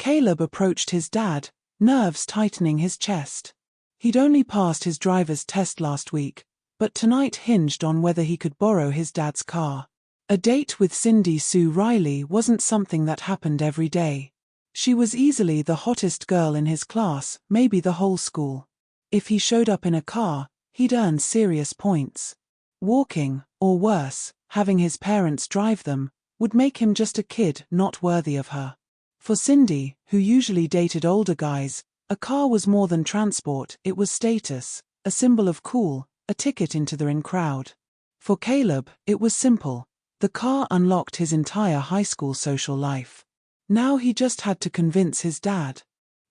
Caleb approached his dad, nerves tightening his chest. He'd only passed his driver's test last week, but tonight hinged on whether he could borrow his dad's car. A date with Cindy Sue Riley wasn't something that happened every day. She was easily the hottest girl in his class, maybe the whole school. If he showed up in a car, he'd earn serious points. Walking, or worse, having his parents drive them, would make him just a kid not worthy of her. For Cindy, who usually dated older guys, a car was more than transport, it was status, a symbol of cool, a ticket into the in crowd. For Caleb, it was simple. The car unlocked his entire high school social life. Now he just had to convince his dad.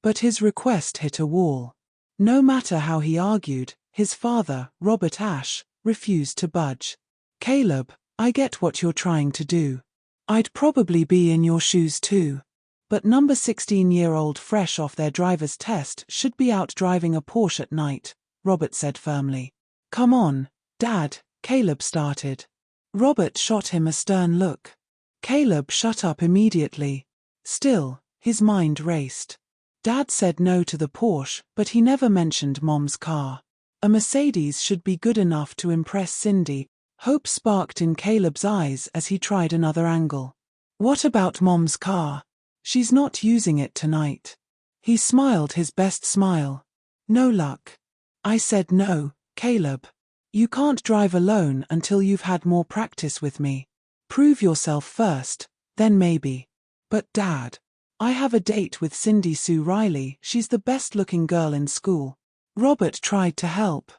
But his request hit a wall. No matter how he argued, his father, Robert Ashe, refused to budge. Caleb, I get what you're trying to do. I'd probably be in your shoes too. But number 16-year-old fresh off their driver's test should be out driving a Porsche at night, Robert said firmly. Come on, Dad, Caleb started. Robert shot him a stern look. Caleb shut up immediately. Still, his mind raced. Dad said no to the Porsche, but he never mentioned Mom's car. A Mercedes should be good enough to impress Cindy. Hope sparked in Caleb's eyes as he tried another angle. What about Mom's car? She's not using it tonight. He smiled his best smile. No luck. I said no, Caleb. You can't drive alone until you've had more practice with me. Prove yourself first, then maybe. But Dad, I have a date with Cindy Sue Riley, she's the best-looking girl in school. Robert tried to help.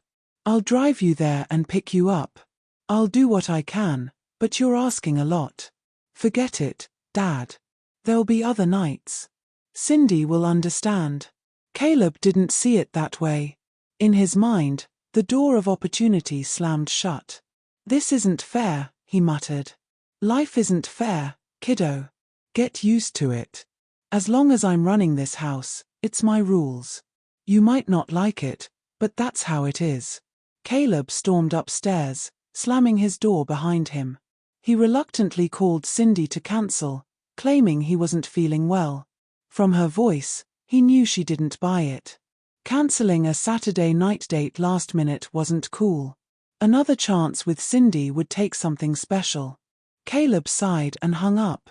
I'll drive you there and pick you up. I'll do what I can, but you're asking a lot. Forget it, Dad. There'll be other nights. Cindy will understand. Caleb didn't see it that way. In his mind, the door of opportunity slammed shut. This isn't fair, he muttered. Life isn't fair, kiddo. Get used to it. As long as I'm running this house, it's my rules. You might not like it, but that's how it is. Caleb stormed upstairs, slamming his door behind him. He reluctantly called Cindy to cancel, claiming he wasn't feeling well. From her voice, he knew she didn't buy it. Canceling a Saturday night date last minute wasn't cool. Another chance with Cindy would take something special. Caleb sighed and hung up.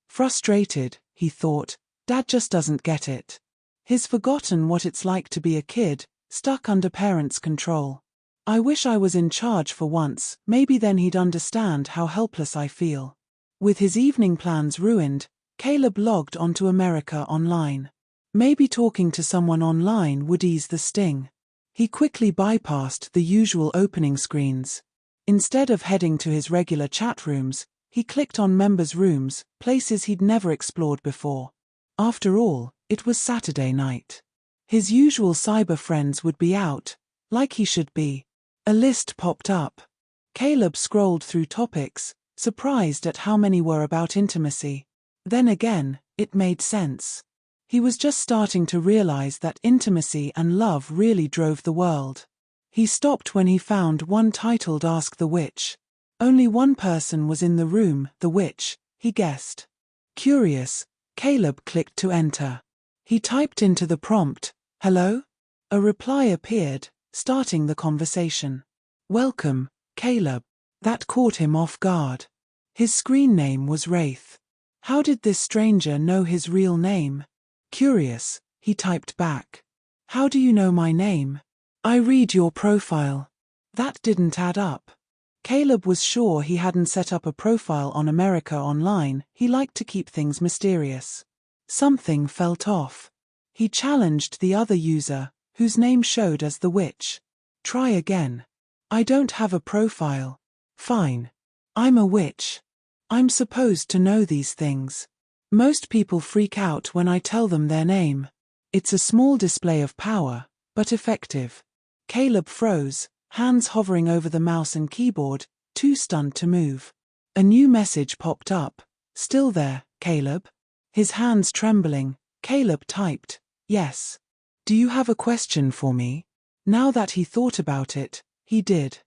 Frustrated, he thought, Dad just doesn't get it. He's forgotten what it's like to be a kid, stuck under parents' control. I wish I was in charge for once, maybe then he'd understand how helpless I feel. With his evening plans ruined, Caleb logged onto America Online. Maybe talking to someone online would ease the sting. He quickly bypassed the usual opening screens. Instead of heading to his regular chat rooms, he clicked on members' rooms, places he'd never explored before. After all, it was Saturday night. His usual cyber friends would be out, like he should be. A list popped up. Caleb scrolled through topics, surprised at how many were about intimacy. Then again, it made sense. He was just starting to realize that intimacy and love really drove the world. He stopped when he found one titled Ask the Witch. Only one person was in the room, the witch, he guessed. Curious, Caleb clicked to enter. He typed into the prompt, "Hello?" A reply appeared, starting the conversation. "Welcome, Caleb." That caught him off guard. His screen name was Wraith. How did this stranger know his real name? Curious, he typed back. "How do you know my name? I read your profile." That didn't add up. Caleb was sure he hadn't set up a profile on America Online, he liked to keep things mysterious. Something felt off. He challenged the other user, whose name showed as the witch. "Try again." "I don't have a profile." "Fine. I'm a witch. I'm supposed to know these things. Most people freak out when I tell them their name. It's a small display of power, but effective." Caleb froze, hands hovering over the mouse and keyboard, too stunned to move. A new message popped up. "Still there, Caleb?" His hands trembling, Caleb typed, "Yes. Do you have a question for me?" Now that he thought about it, he did.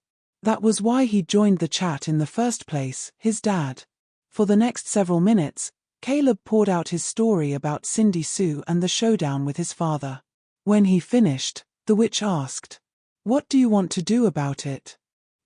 That was why he joined the chat in the first place, his dad. For the next several minutes, Caleb poured out his story about Cindy Sue and the showdown with his father. When he finished, the witch asked, "What do you want to do about it?"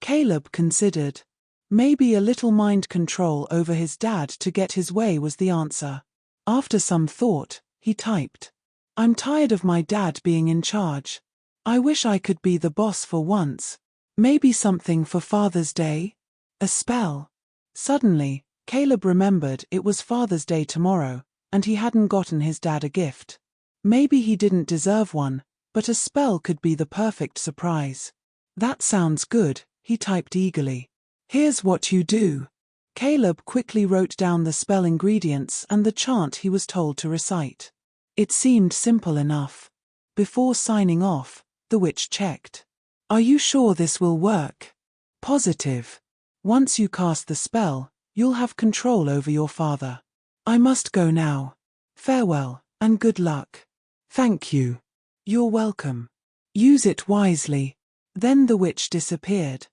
Caleb considered. Maybe a little mind control over his dad to get his way was the answer. After some thought, he typed, "I'm tired of my dad being in charge. I wish I could be the boss for once. Maybe something for Father's Day? A spell." Suddenly, Caleb remembered it was Father's Day tomorrow, and he hadn't gotten his dad a gift. Maybe he didn't deserve one, but a spell could be the perfect surprise. "That sounds good," he typed eagerly. "Here's what you do." Caleb quickly wrote down the spell ingredients and the chant he was told to recite. It seemed simple enough. Before signing off, the witch checked. "Are you sure this will work?" "Positive. Once you cast the spell, you'll have control over your father. I must go now. Farewell, and good luck." "Thank you." "You're welcome. Use it wisely." Then the witch disappeared.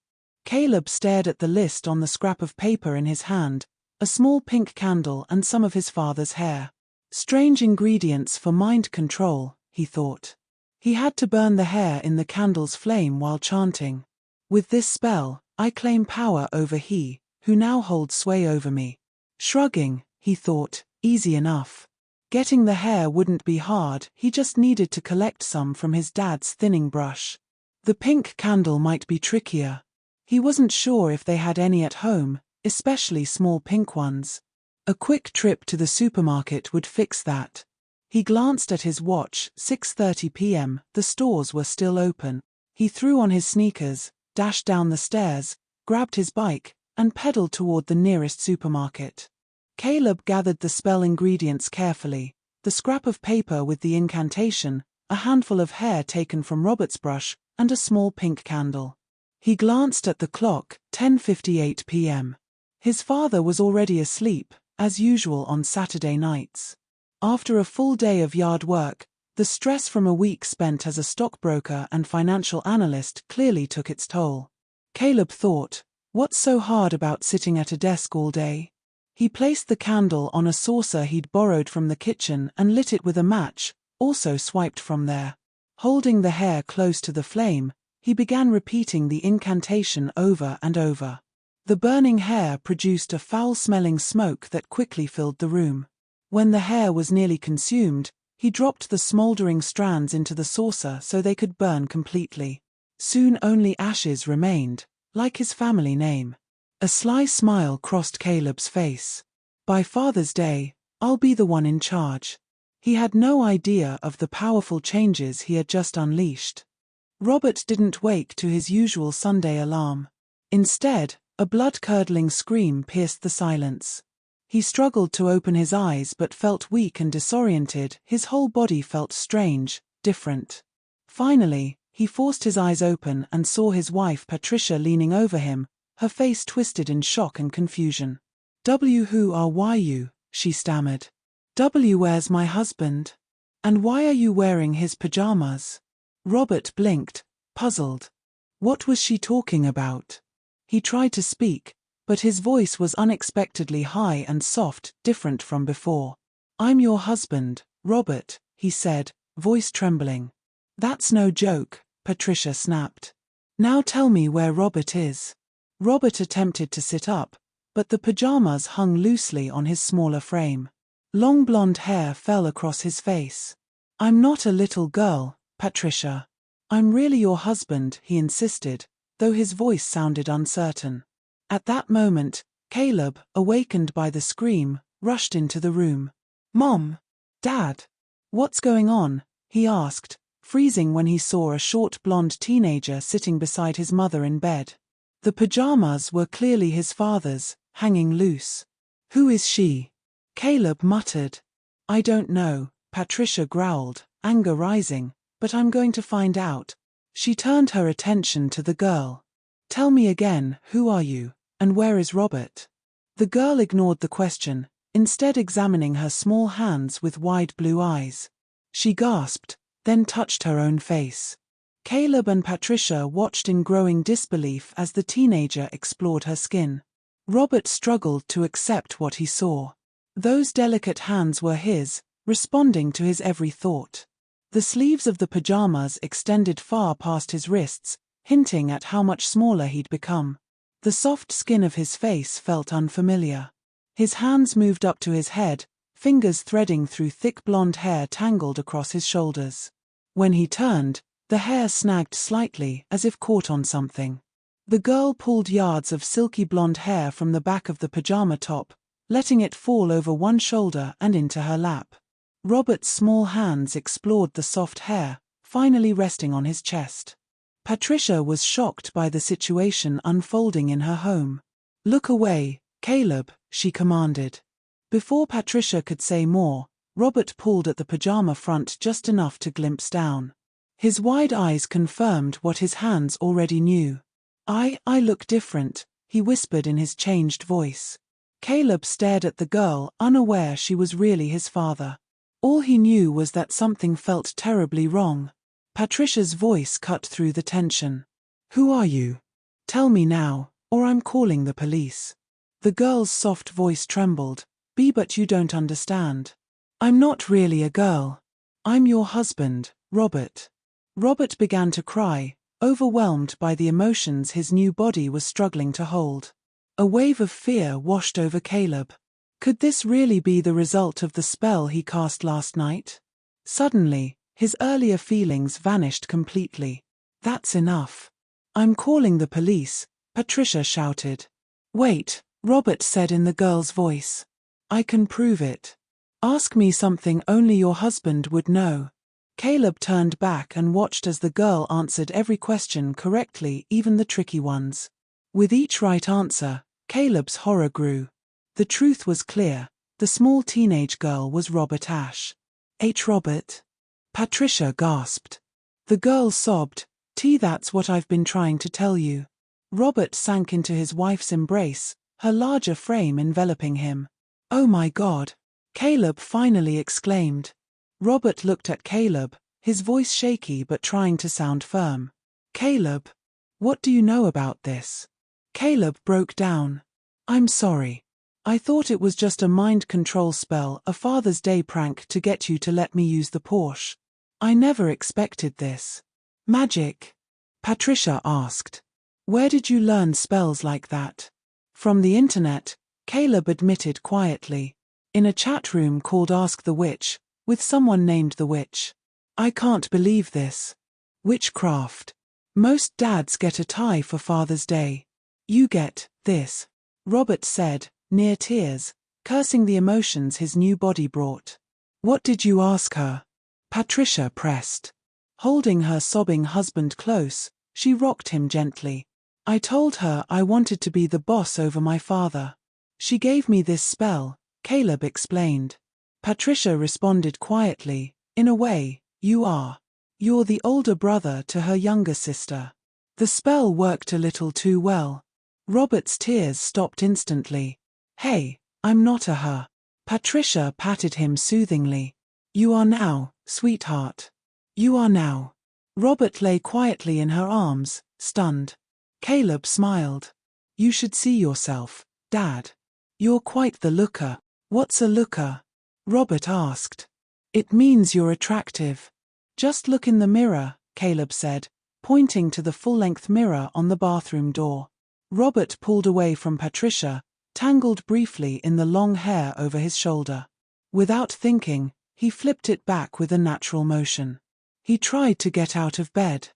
Caleb stared at the list on the scrap of paper in his hand, a small pink candle and some of his father's hair. Strange ingredients for mind control, he thought. He had to burn the hair in the candle's flame while chanting, "With this spell, I claim power over he, who now holds sway over me." Shrugging, he thought, easy enough. Getting the hair wouldn't be hard, he just needed to collect some from his dad's thinning brush. The pink candle might be trickier. He wasn't sure if they had any at home, especially small pink ones. A quick trip to the supermarket would fix that. He glanced at his watch, 6:30 p.m., the stores were still open. He threw on his sneakers, dashed down the stairs, grabbed his bike, and pedaled toward the nearest supermarket. Caleb gathered the spell ingredients carefully, the scrap of paper with the incantation, a handful of hair taken from Robert's brush, and a small pink candle. He glanced at the clock, 10:58 p.m. His father was already asleep, as usual on Saturday nights. After a full day of yard work, the stress from a week spent as a stockbroker and financial analyst clearly took its toll. Caleb thought, what's so hard about sitting at a desk all day? He placed the candle on a saucer he'd borrowed from the kitchen and lit it with a match, also swiped from there. Holding the hair close to the flame, he began repeating the incantation over and over. The burning hair produced a foul-smelling smoke that quickly filled the room. When the hair was nearly consumed, he dropped the smoldering strands into the saucer so they could burn completely. Soon only ashes remained, like his family name. A sly smile crossed Caleb's face. By Father's Day, I'll be the one in charge. He had no idea of the powerful changes he had just unleashed. Robert didn't wake to his usual Sunday alarm. Instead, a blood-curdling scream pierced the silence. He struggled to open his eyes but felt weak and disoriented. His whole body felt strange, different. Finally, he forced his eyes open and saw his wife Patricia leaning over him, her face twisted in shock and confusion. Who are you?" she stammered. Where's my husband? And why are you wearing his pajamas?" Robert blinked, puzzled. What was she talking about? He tried to speak, but his voice was unexpectedly high and soft, different from before. "I'm your husband, Robert," he said, voice trembling. "That's no joke," Patricia snapped. "Now tell me where Robert is." Robert attempted to sit up, but the pajamas hung loosely on his smaller frame. Long blonde hair fell across his face. "I'm not a little girl, Patricia. I'm really your husband," he insisted, though his voice sounded uncertain. At that moment, Caleb, awakened by the scream, rushed into the room. "Mom! Dad! What's going on?" he asked, freezing when he saw a short blonde teenager sitting beside his mother in bed. The pajamas were clearly his father's, hanging loose. "Who is she?" Caleb muttered. "I don't know," Patricia growled, anger rising, "but I'm going to find out." She turned her attention to the girl. "Tell me again, who are you, and where is Robert?" The girl ignored the question, instead examining her small hands with wide blue eyes. She gasped, then touched her own face. Caleb and Patricia watched in growing disbelief as the teenager explored her skin. Robert struggled to accept what he saw. Those delicate hands were his, responding to his every thought. The sleeves of the pajamas extended far past his wrists, hinting at how much smaller he'd become. The soft skin of his face felt unfamiliar. His hands moved up to his head, fingers threading through thick blonde hair tangled across his shoulders. When he turned, the hair snagged slightly as if caught on something. The girl pulled yards of silky blonde hair from the back of the pajama top, letting it fall over one shoulder and into her lap. Robert's small hands explored the soft hair, finally resting on his chest. Patricia was shocked by the situation unfolding in her home. "Look away, Caleb," she commanded. Before Patricia could say more, Robert pulled at the pajama front just enough to glimpse down. His wide eyes confirmed what his hands already knew. I look different," he whispered in his changed voice. Caleb stared at the girl, unaware she was really his father. All he knew was that something felt terribly wrong. Patricia's voice cut through the tension. "Who are you? Tell me now, or I'm calling the police." The girl's soft voice trembled. But you don't understand. I'm not really a girl. I'm your husband, Robert." Robert began to cry, overwhelmed by the emotions his new body was struggling to hold. A wave of fear washed over Caleb. Could this really be the result of the spell he cast last night? Suddenly, his earlier feelings vanished completely. "That's enough. I'm calling the police," Patricia shouted. "Wait," Robert said in the girl's voice. "I can prove it. Ask me something only your husband would know." Caleb turned back and watched as the girl answered every question correctly, even the tricky ones. With each right answer, Caleb's horror grew. The truth was clear. The small teenage girl was Robert Ashe. Robert?" Patricia gasped. The girl sobbed, That's what I've been trying to tell you." Robert sank into his wife's embrace, her larger frame enveloping him. "Oh my God!" Caleb finally exclaimed. Robert looked at Caleb, his voice shaky but trying to sound firm. "Caleb, what do you know about this?" Caleb broke down. "I'm sorry. I thought it was just a mind control spell, a Father's Day prank to get you to let me use the Porsche. I never expected this." "Magic?" Patricia asked. "Where did you learn spells like that?" "From the internet," Caleb admitted quietly. "In a chat room called Ask the Witch, with someone named the Witch." "I can't believe this. Witchcraft. Most dads get a tie for Father's Day. You get this," Robert said, near tears, cursing the emotions his new body brought. "What did you ask her?" Patricia pressed. Holding her sobbing husband close, she rocked him gently. "I told her I wanted to be the boss over my father. She gave me this spell," Caleb explained. Patricia responded quietly, "In a way, you are. You're the older brother to her younger sister." The spell worked a little too well. Robert's tears stopped instantly. "Hey, I'm not a her." Patricia patted him soothingly. "You are now, sweetheart. You are now." Robert lay quietly in her arms, stunned. Caleb smiled. "You should see yourself, Dad. You're quite the looker." "What's a looker?" Robert asked. "It means you're attractive. Just look in the mirror," Caleb said, pointing to the full-length mirror on the bathroom door. Robert pulled away from Patricia, tangled briefly in the long hair over his shoulder. Without thinking, he flipped it back with a natural motion. He tried to get out of bed.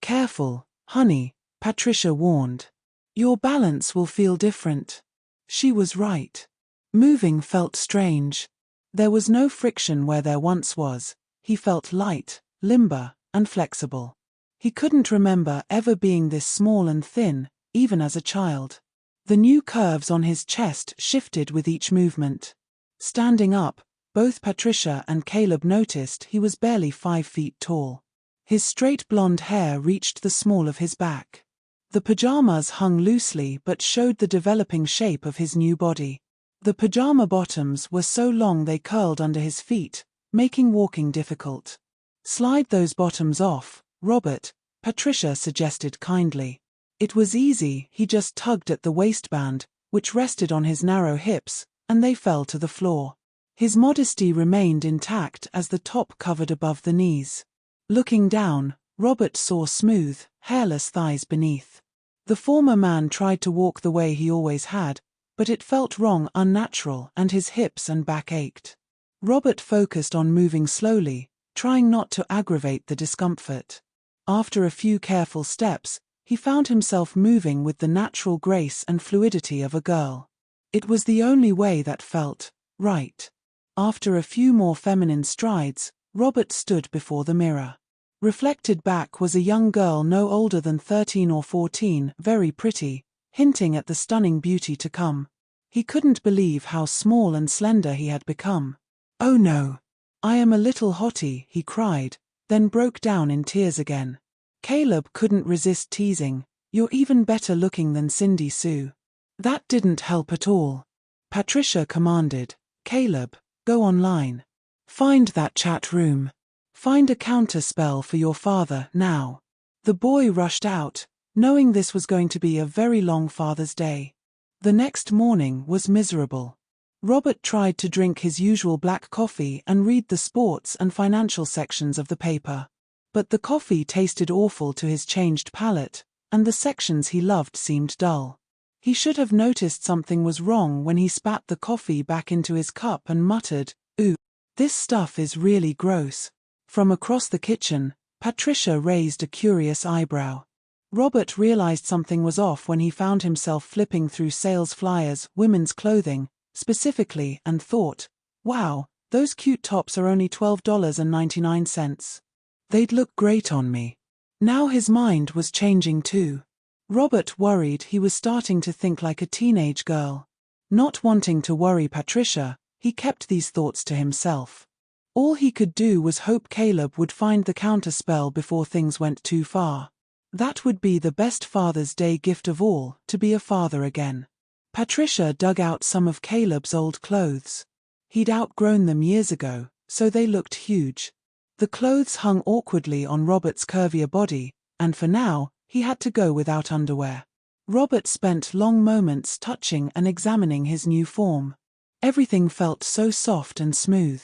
"Careful, honey," Patricia warned. "Your balance will feel different." She was right. Moving felt strange. There was no friction where there once was. He felt light, limber, and flexible. He couldn't remember ever being this small and thin, even as a child. The new curves on his chest shifted with each movement. Standing up, both Patricia and Caleb noticed he was barely 5 feet tall. His straight blonde hair reached the small of his back. The pajamas hung loosely but showed the developing shape of his new body. The pajama bottoms were so long they curled under his feet, making walking difficult. "Slide those bottoms off, Robert," Patricia suggested kindly. It was easy, he just tugged at the waistband, which rested on his narrow hips, and they fell to the floor. His modesty remained intact as the top covered above the knees. Looking down, Robert saw smooth, hairless thighs beneath. The former man tried to walk the way he always had, but it felt wrong, unnatural, and his hips and back ached. Robert focused on moving slowly, trying not to aggravate the discomfort. After a few careful steps, he found himself moving with the natural grace and fluidity of a girl. It was the only way that felt right. After a few more feminine strides, Robert stood before the mirror. Reflected back was a young girl no older than 13 or 14, very pretty, hinting at the stunning beauty to come. He couldn't believe how small and slender he had become. "Oh no! I am a little hottie," he cried, then broke down in tears again. Caleb couldn't resist teasing, "You're even better looking than Cindy Sue." That didn't help at all. Patricia commanded, "Caleb, go online. Find that chat room. Find a counter spell for your father, now." The boy rushed out, knowing this was going to be a very long Father's Day. The next morning was miserable. Robert tried to drink his usual black coffee and read the sports and financial sections of the paper. But the coffee tasted awful to his changed palate, and the sections he loved seemed dull. He should have noticed something was wrong when he spat the coffee back into his cup and muttered, "Ooh, this stuff is really gross." From across the kitchen, Patricia raised a curious eyebrow. Robert realized something was off when he found himself flipping through sales flyers, women's clothing, specifically, and thought, "Wow, those cute tops are only $12.99. They'd look great on me." Now his mind was changing too. Robert worried he was starting to think like a teenage girl. Not wanting to worry Patricia, he kept these thoughts to himself. All he could do was hope Caleb would find the counterspell before things went too far. That would be the best Father's Day gift of all, to be a father again. Patricia dug out some of Caleb's old clothes. He'd outgrown them years ago, so they looked huge. The clothes hung awkwardly on Robert's curvier body, and for now, he had to go without underwear. Robert spent long moments touching and examining his new form. Everything felt so soft and smooth.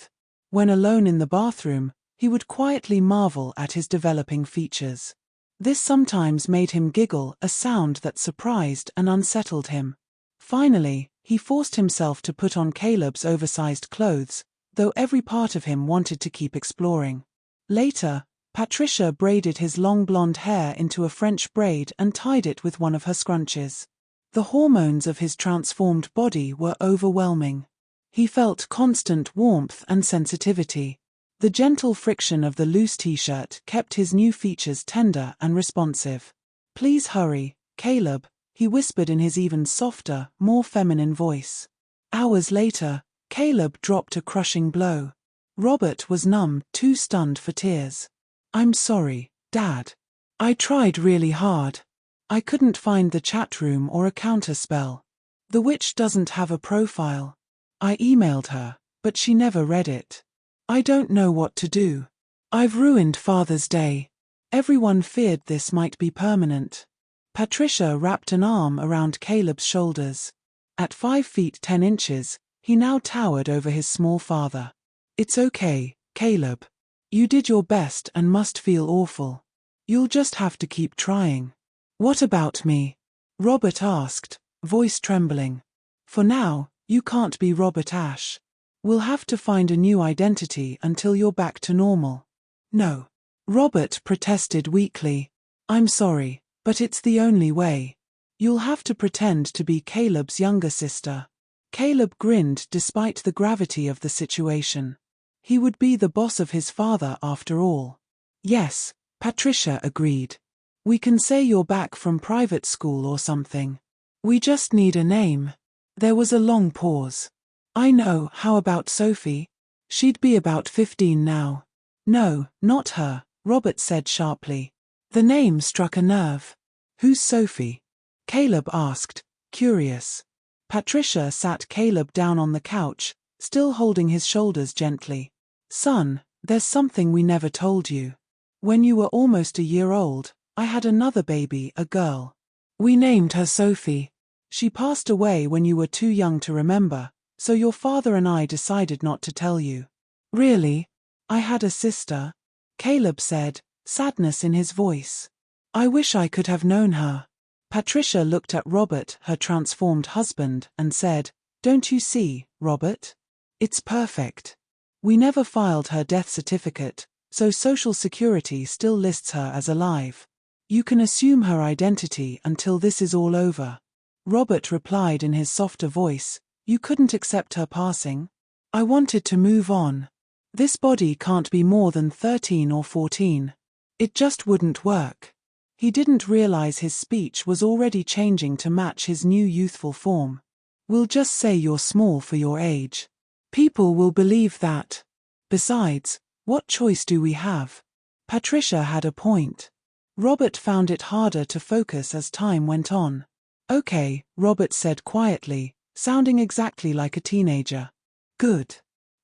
When alone in the bathroom, he would quietly marvel at his developing features. This sometimes made him giggle, a sound that surprised and unsettled him. Finally, he forced himself to put on Caleb's oversized clothes, though every part of him wanted to keep exploring. Later, Patricia braided his long blonde hair into a French braid and tied it with one of her scrunches. The hormones of his transformed body were overwhelming. He felt constant warmth and sensitivity. The gentle friction of the loose t-shirt kept his new features tender and responsive. "Please hurry, Caleb," he whispered in his even softer, more feminine voice. Hours later, Caleb dropped a crushing blow. Robert was numb, too stunned for tears. "I'm sorry, Dad. I tried really hard. I couldn't find the chat room or a counter spell. The witch doesn't have a profile. I emailed her, but she never read it. I don't know what to do. I've ruined Father's Day." Everyone feared this might be permanent. Patricia wrapped an arm around Caleb's shoulders. At 5 feet 10 inches, he now towered over his small father. "It's okay, Caleb. You did your best and must feel awful. You'll just have to keep trying." "What about me?" Robert asked, voice trembling. "For now, you can't be Robert Ashe. We'll have to find a new identity until you're back to normal." "No." Robert protested weakly. "I'm sorry, but it's the only way. You'll have to pretend to be Caleb's younger sister." Caleb grinned despite the gravity of the situation. He would be the boss of his father after all. "Yes," Patricia agreed. "We can say you're back from private school or something. We just need a name." There was a long pause. "I know, how about Sophie? She'd be about 15 now." "No, not her," Robert said sharply. The name struck a nerve. "Who's Sophie?" Caleb asked, curious. Patricia sat Caleb down on the couch, still holding his shoulders gently. "Son, there's something we never told you. When you were almost a year old, I had another baby, a girl. We named her Sophie. She passed away when you were too young to remember, So your father and I decided not to tell you. Really? I had a sister, Caleb said, sadness in his voice. I wish I could have known her. Patricia looked at Robert, her transformed husband, and said, Don't you see, Robert? It's perfect. We never filed her death certificate, so Social Security still lists her as alive. You can assume her identity until this is all over. Robert replied in his softer voice, You couldn't accept her passing? I wanted to move on. This body can't be more than 13 or 14. It just wouldn't work. He didn't realize his speech was already changing to match his new youthful form. We'll just say you're small for your age. People will believe that. Besides, what choice do we have? Patricia had a point. Robert found it harder to focus as time went on. Okay, Robert said quietly, sounding exactly like a teenager. Good.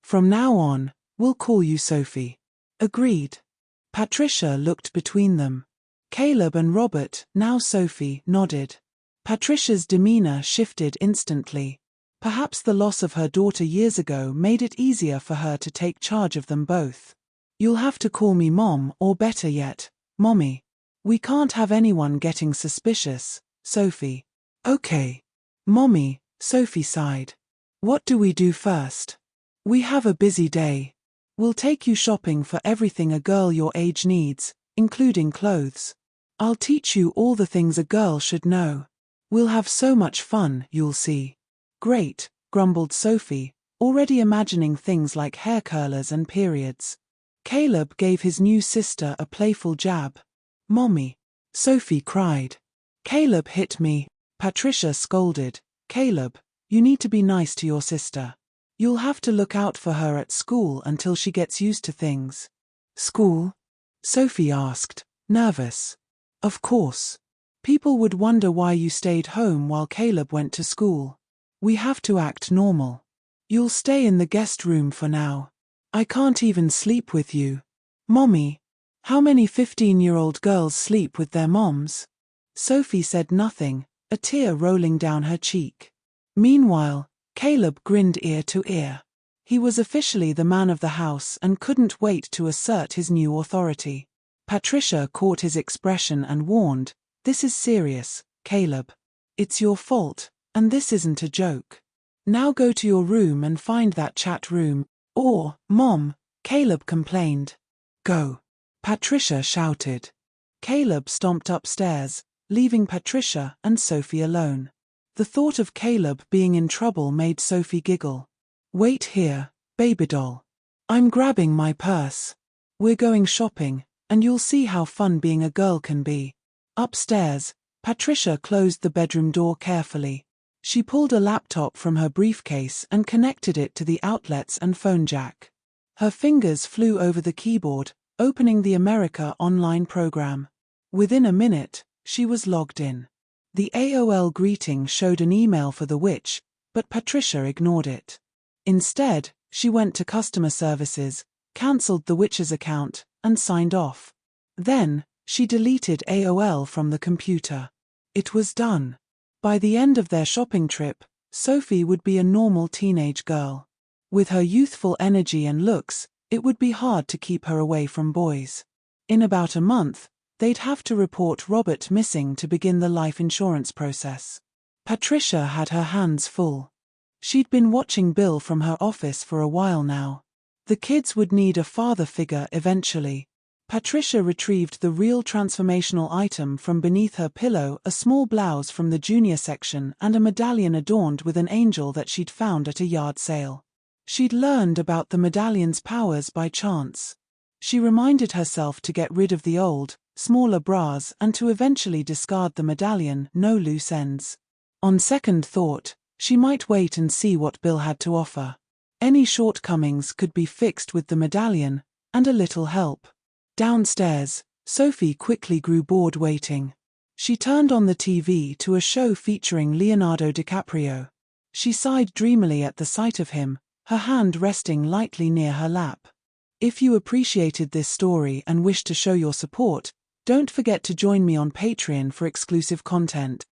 From now on, we'll call you Sophie. Agreed. Patricia looked between them. Caleb and Robert, now Sophie, nodded. Patricia's demeanor shifted instantly. Perhaps the loss of her daughter years ago made it easier for her to take charge of them both. You'll have to call me Mom, or better yet, Mommy. We can't have anyone getting suspicious, Sophie. Okay. Mommy, Sophie sighed. What do we do first? We have a busy day. We'll take you shopping for everything a girl your age needs, including clothes. I'll teach you all the things a girl should know. We'll have so much fun, you'll see. Great, grumbled Sophie, already imagining things like hair curlers and periods. Caleb gave his new sister a playful jab. Mommy, Sophie cried. Caleb hit me, Patricia scolded. Caleb, you need to be nice to your sister. You'll have to look out for her at school until she gets used to things. School? Sophie asked, nervous. Of course. People would wonder why you stayed home while Caleb went to school. We have to act normal. You'll stay in the guest room for now. I can't even sleep with you. Mommy, how many 15-year-old girls sleep with their moms? Sophie said nothing, a tear rolling down her cheek. Meanwhile, Caleb grinned ear to ear. He was officially the man of the house and couldn't wait to assert his new authority. Patricia caught his expression and warned, This is serious, Caleb. It's your fault, and this isn't a joke. Now go to your room and find that chat room, or, Mom, Caleb complained. Go. Patricia shouted. Caleb stomped upstairs, leaving Patricia and Sophie alone. The thought of Caleb being in trouble made Sophie giggle. Wait here, baby doll. I'm grabbing my purse. We're going shopping, and you'll see how fun being a girl can be. Upstairs, Patricia closed the bedroom door carefully. She pulled a laptop from her briefcase and connected it to the outlets and phone jack. Her fingers flew over the keyboard, opening the America Online program. Within a minute, she was logged in. The AOL greeting showed an email for the witch, but Patricia ignored it. Instead, she went to customer services, cancelled the witch's account, and signed off. Then, she deleted AOL from the computer. It was done. By the end of their shopping trip, Sophie would be a normal teenage girl. With her youthful energy and looks, it would be hard to keep her away from boys. In about a month, they'd have to report Robert missing to begin the life insurance process. Patricia had her hands full. She'd been watching Bill from her office for a while now. The kids would need a father figure eventually. Patricia retrieved the real transformational item from beneath her pillow, a small blouse from the junior section and a medallion adorned with an angel that she'd found at a yard sale. She'd learned about the medallion's powers by chance. She reminded herself to get rid of the old, smaller bras and to eventually discard the medallion, no loose ends. On second thought, she might wait and see what Bill had to offer. Any shortcomings could be fixed with the medallion, and a little help. Downstairs, Sophie quickly grew bored waiting. She turned on the TV to a show featuring Leonardo DiCaprio. She sighed dreamily at the sight of him, her hand resting lightly near her lap. If you appreciated this story and wish to show your support, don't forget to join me on Patreon for exclusive content.